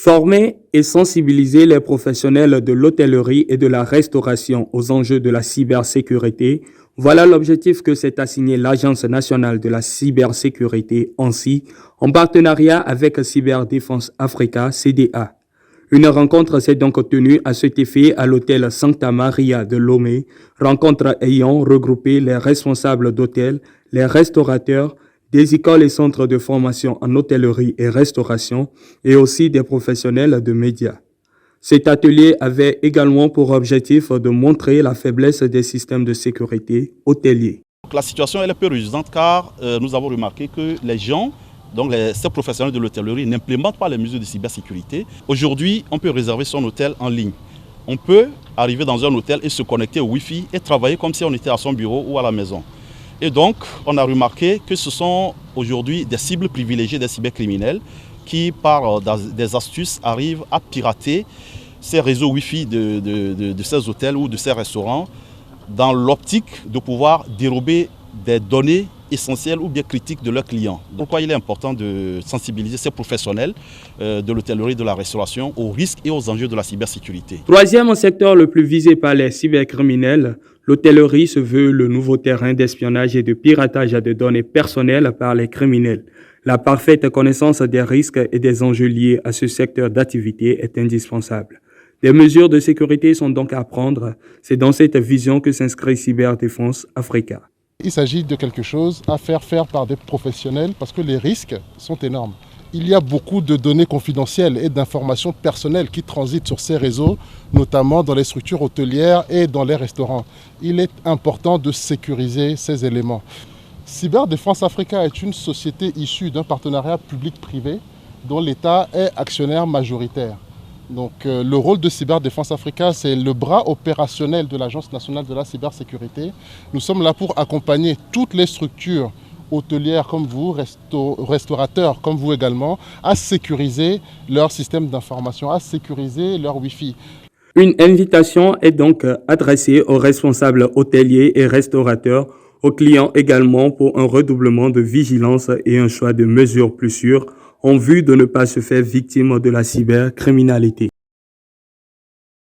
Former et sensibiliser les professionnels de l'hôtellerie et de la restauration aux enjeux de la cybersécurité, voilà l'objectif que s'est assigné l'Agence nationale de la cybersécurité, ANSSI, en partenariat avec Cyberdéfense Africa, CDA. Une rencontre s'est donc tenue à cet effet à l'hôtel Santa Maria de Lomé, rencontre ayant regroupé les responsables d'hôtels, les restaurateurs, des écoles et centres de formation en hôtellerie et restauration et aussi des professionnels de médias. Cet atelier avait également pour objectif de montrer la faiblesse des systèmes de sécurité hôteliers. La situation elle est peu réjouissante car nous avons remarqué que les gens, donc ces professionnels de l'hôtellerie, n'implémentent pas les mesures de cybersécurité. Aujourd'hui, on peut réserver son hôtel en ligne. On peut arriver dans un hôtel et se connecter au Wi-Fi et travailler comme si on était à son bureau ou à la maison. Et donc, on a remarqué que ce sont aujourd'hui des cibles privilégiées des cybercriminels qui, par des astuces, arrivent à pirater ces réseaux Wi-Fi de ces hôtels ou de ces restaurants dans l'optique de pouvoir dérober des données essentielles ou bien critiques de leurs clients. Pourquoi il est important de sensibiliser ces professionnels de l'hôtellerie et de la restauration aux risques et aux enjeux de la cybersécurité. Troisième secteur le plus visé par les cybercriminels, l'hôtellerie se veut le nouveau terrain d'espionnage et de piratage de données personnelles par les criminels. La parfaite connaissance des risques et des enjeux liés à ce secteur d'activité est indispensable. Des mesures de sécurité sont donc à prendre. C'est dans cette vision que s'inscrit Cyberdéfense Africa. Il s'agit de quelque chose à faire par des professionnels parce que les risques sont énormes. Il y a beaucoup de données confidentielles et d'informations personnelles qui transitent sur ces réseaux, notamment dans les structures hôtelières et dans les restaurants. Il est important de sécuriser ces éléments. Cyberdéfense Africa est une société issue d'un partenariat public-privé dont l'État est actionnaire majoritaire. Donc, le rôle de Cyberdéfense Africa, c'est le bras opérationnel de l'Agence nationale de la cybersécurité. Nous sommes là pour accompagner toutes les structures hôtelières comme vous, restaurateurs comme vous également, à sécuriser leur système d'information, à sécuriser leur Wi-Fi. Une invitation est donc adressée aux responsables hôteliers et restaurateurs, aux clients également pour un redoublement de vigilance et un choix de mesures plus sûres en vue de ne pas se faire victime de la cybercriminalité.